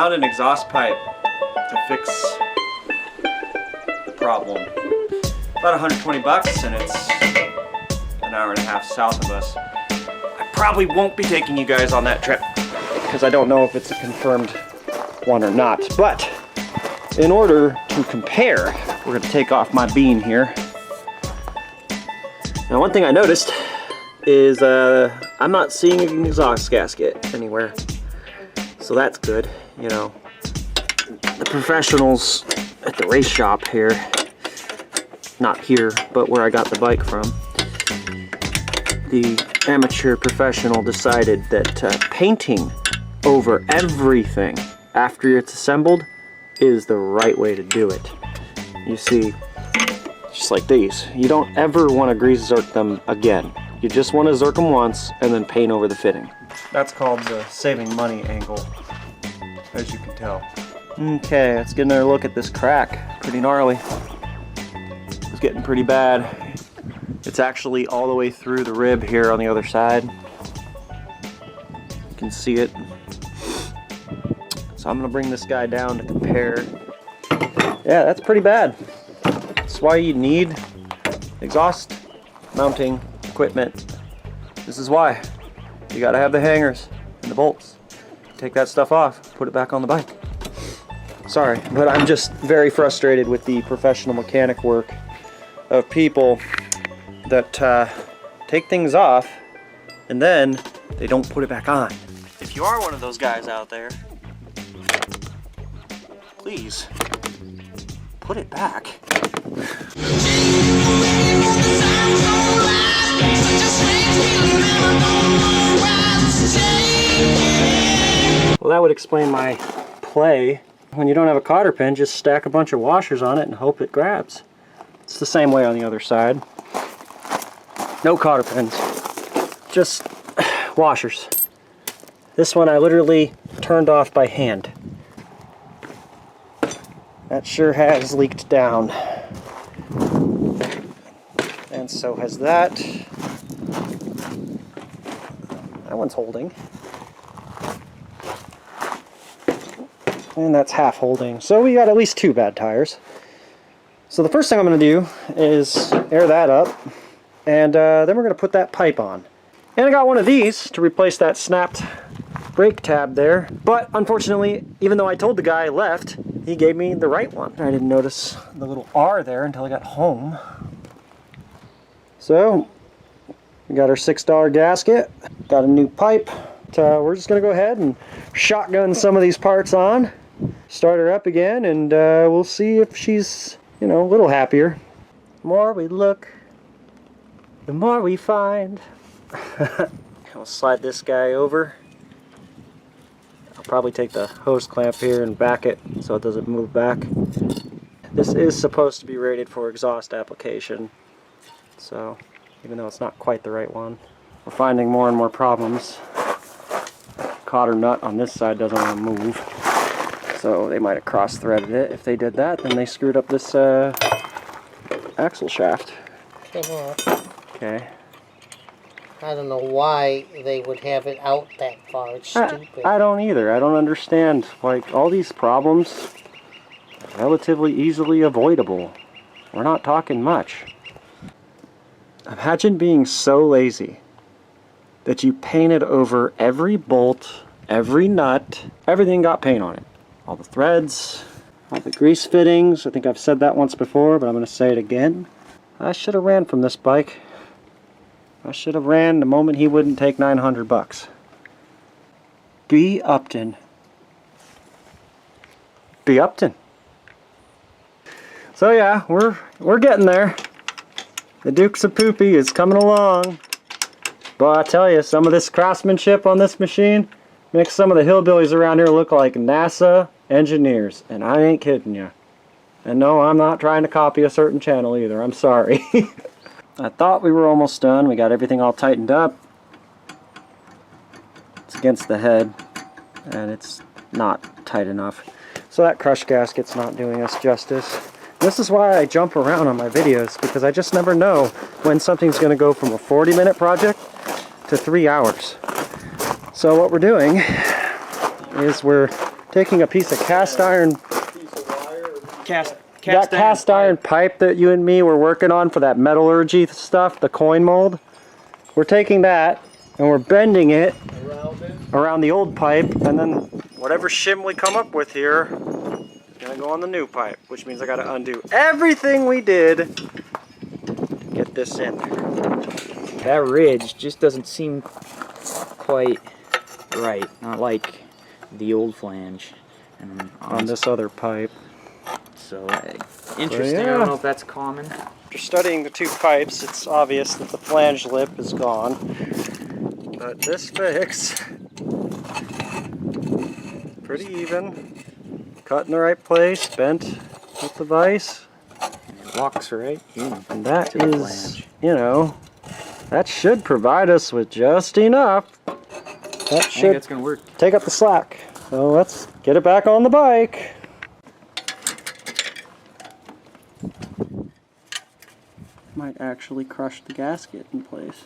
found an exhaust pipe to fix the problem. About 120 bucks, and it's an hour and a half south of us. I probably won't be taking you guys on that trip because I don't know if it's a confirmed one or not. But in order to compare, we're gonna take off my bean here. Now, one thing I noticed is I'm not seeing an exhaust gasket anywhere. So that's good, you know. The professionals at the race shop here, not here, but where I got the bike from, the amateur professional decided that painting over everything after it's assembled is the right way to do it. You see, just like these, you don't ever want to grease zerk them again. You just want to zerk them once and then paint over the fitting. That's called the saving money angle, as you can tell. Okay, let's get another look at this crack. Pretty gnarly. It's getting pretty bad. It's actually all the way through the rib here on the other side. You can see it. So I'm gonna bring this guy down to compare. Yeah, that's pretty bad. That's why you need exhaust mounting equipment. This is why. You gotta have the hangers and the bolts. Take that stuff off, put it back on the bike. Sorry, but I'm just very frustrated with the professional mechanic work of people that take things off and then they don't put it back on. If you are one of those guys out there, please put it back. Well, that would explain my play. When you don't have a cotter pin, just stack a bunch of washers on it and hope it grabs. It's the same way on the other side. No cotter pins, just washers. This one I literally turned off by hand. That sure has leaked down. And so has that. That one's holding. And that's half holding. So we got at least 2 bad tires. So the first thing I'm going to do is air that up. And then we're going to put that pipe on. And I got one of these to replace that snapped brake tab there. But unfortunately, even though I told the guy I left, he gave me the right one. I didn't notice the little R there until I got home. So we got our $6 gasket. Got a new pipe. We're just going to go ahead and shotgun some of these parts on. Start her up again, and we'll see if she's, you know, a little happier. The more we look, the more we find. I'll slide this guy over. I'll probably take the hose clamp here and back it so it doesn't move back. This is supposed to be rated for exhaust application, so even though it's not quite the right one, we're finding more and more problems. Cotter nut on this side doesn't want to move, so they might have cross-threaded it. If they did that, then they screwed up this axle shaft. Okay. I don't know why they would have it out that far. It's stupid. I don't either. I don't understand. Like, all these problems are relatively easily avoidable. We're not talking much. Imagine being so lazy that you painted over every bolt, every nut, everything got paint on it. All the threads, all the grease fittings. I think I've said that once before, but I'm going to say it again. I should have ran from this bike. I should have ran the moment he wouldn't take 900 bucks. Be Upton. Be Upton. So yeah, we're getting there. The Dukes of Poopy is coming along. But I tell you, some of this craftsmanship on this machine makes some of the hillbillies around here look like NASA engineers. And I ain't kidding you. And no, I'm not trying to copy a certain channel either. I'm sorry. I thought we were almost done. We got everything all tightened up. It's against the head, and it's not tight enough. So that crush gasket's not doing us justice. This is why I jump around on my videos, because I just never know when something's going to go from a 40-minute project to 3 hours. So what we're doing is we're taking a piece of cast iron. Cast iron pipe that you and me were working on for that metallurgy stuff, the coin mold. We're taking that and we're bending it around the old pipe, and then whatever shim we come up with here is gonna go on the new pipe, which means I gotta undo everything we did to get this in there. That ridge just doesn't seem quite right. Not like the old flange. And on this other pipe. So interesting. yeah. I don't know if that's common. After studying the two pipes, it's obvious that the flange lip is gone. But this fix, pretty even. Cut in the right place, bent with the vise. And it walks right in. And that to the is, flange. you know, that should provide us with just enough. That I think should that's gonna work. take up the slack. So let's get it back on the bike. Might actually crush the gasket in place.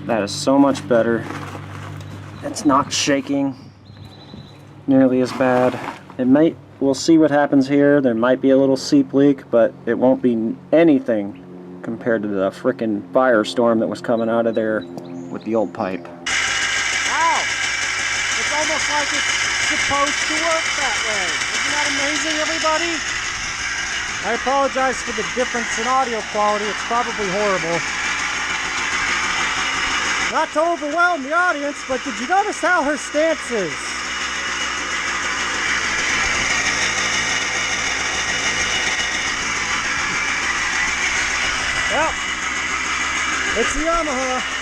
That is so much better. It's not shaking nearly as bad. We'll see what happens here. There might be a little seep leak, but it won't be anything compared to the frickin' firestorm that was coming out of there with the old pipe. Wow! It's almost like it's supposed to work that way. Isn't that amazing, everybody? I apologize for the difference in audio quality. It's probably horrible. Not to overwhelm the audience, but did you notice how her stance is? Yep. It's the Yamaha.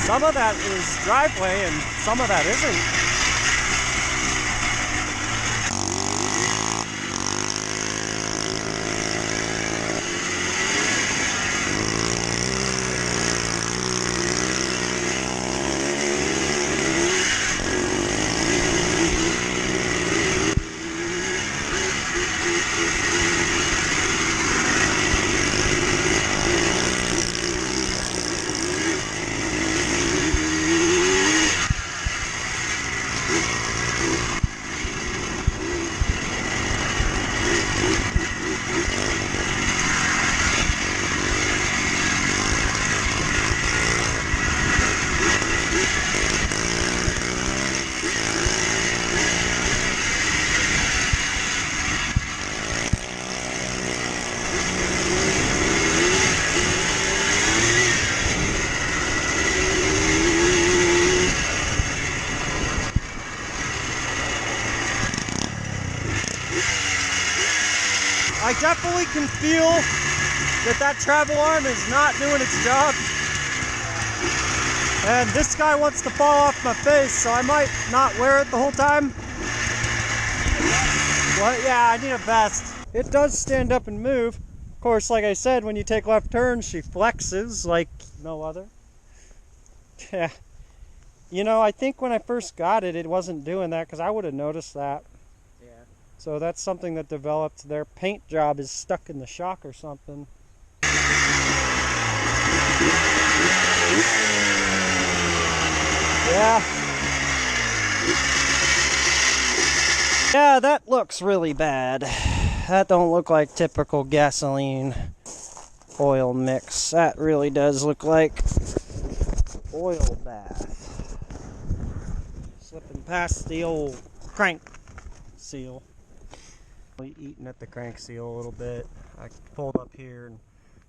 Some of that is driveway and some of that isn't. I definitely can feel that travel arm is not doing its job. And this guy wants to fall off my face, so I might not wear it the whole time. What? Yeah, I need a vest. It does stand up and move. Of course, like I said, when you take left turns, she flexes like no other. Yeah. You know, I think when I first got it, it wasn't doing that because I would have noticed that. So that's something that developed. Their paint job is stuck in the shock or something. Yeah. Yeah, that looks really bad. That don't look like typical gasoline oil mix. That really does look like oil bath. Slipping past the old crank seal. Eating at the crank seal a little bit. I pulled up here and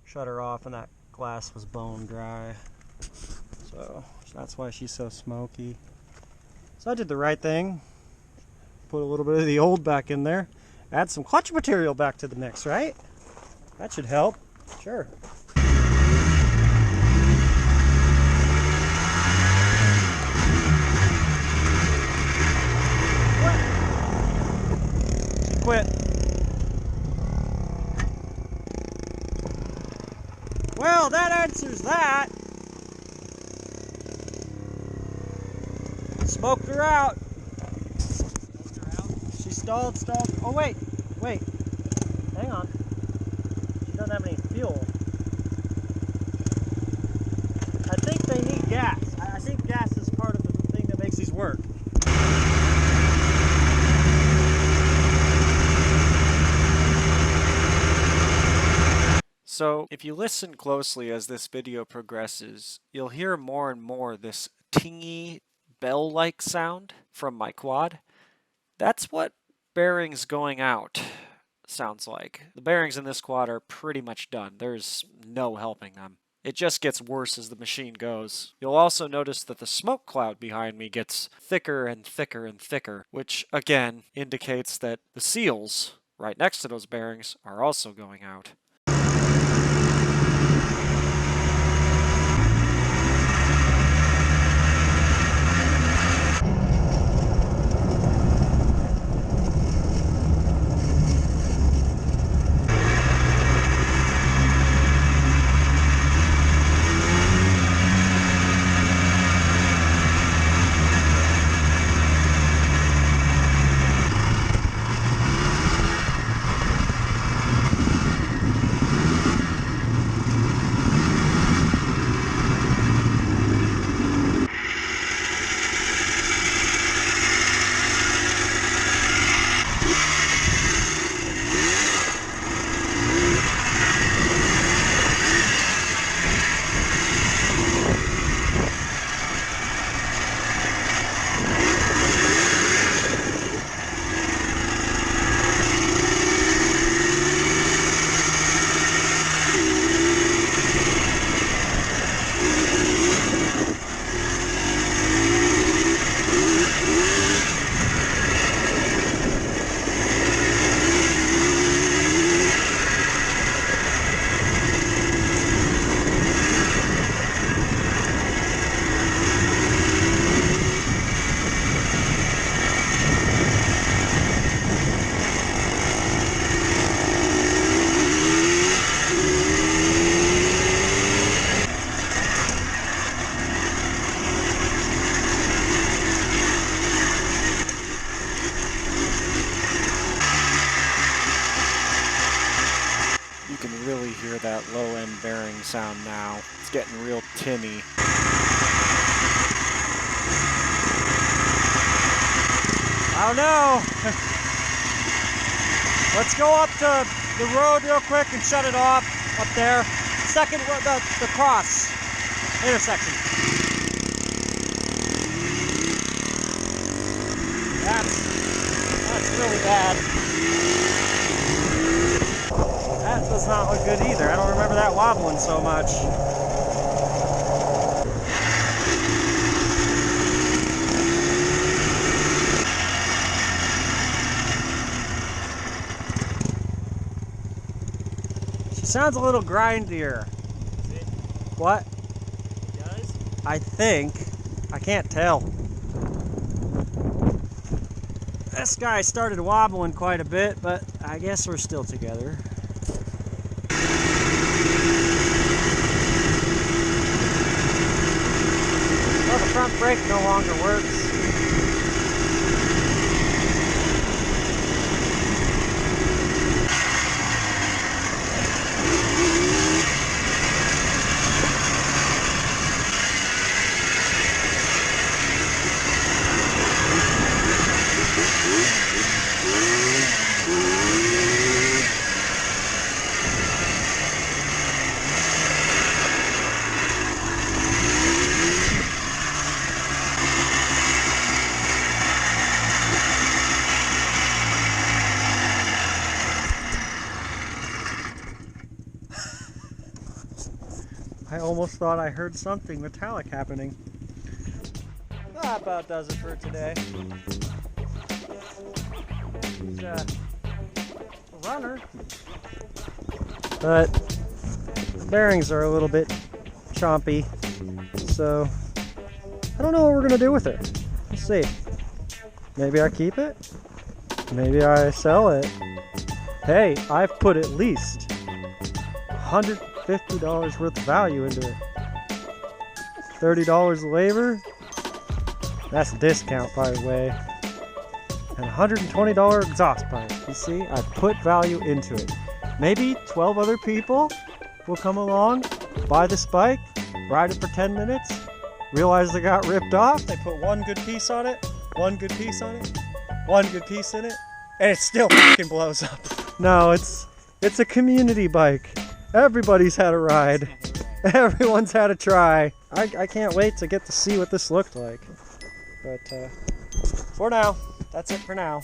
shut her off, and that glass was bone dry. So that's why she's so smoky. So I did the right thing. Put a little bit of the old back in there. Add some clutch material back to the mix, right? That should help. Sure. She quit. Well, that answers that. Smoked her out. She stalled. Oh, wait. Hang on. She doesn't have any fuel. I think they need gas. I think gas is part of the thing that makes these work. So, if you listen closely as this video progresses, you'll hear more and more this tingy, bell-like sound from my quad. That's what bearings going out sounds like. The bearings in this quad are pretty much done. There's no helping them. It just gets worse as the machine goes. You'll also notice that the smoke cloud behind me gets thicker and thicker and thicker, which again indicates that the seals right next to those bearings are also going out. Really hear that low end bearing sound now. It's getting real tinny. I don't know. Let's go up to the road real quick and shut it off up there. Second, the cross intersection. That's really bad. That does not look good either. I don't remember that wobbling so much. She sounds a little grindier. What? It does? I think. I can't tell. This guy started wobbling quite a bit, but I guess we're still together. Well, the front brake no longer works. I almost thought I heard something metallic happening. That about does it for today. He's a runner, but the bearings are a little bit chompy, so I don't know what we're gonna do with her. Let's see. Maybe I keep it. Maybe I sell it. Hey, I've put at least $150 worth of value into it. $30 labor. That's a discount, by the way. And $120 exhaust pipe. You see, I put value into it. Maybe 12 other people will come along, buy this bike, ride it for 10 minutes, realize they got ripped off. They put one good piece on it, one good piece on it, one good piece in it, and it still fucking blows up. No, it's a community bike. Everybody's had a ride. Everyone's had a try. I can't wait to get to see what this looked like. But for now, that's it for now.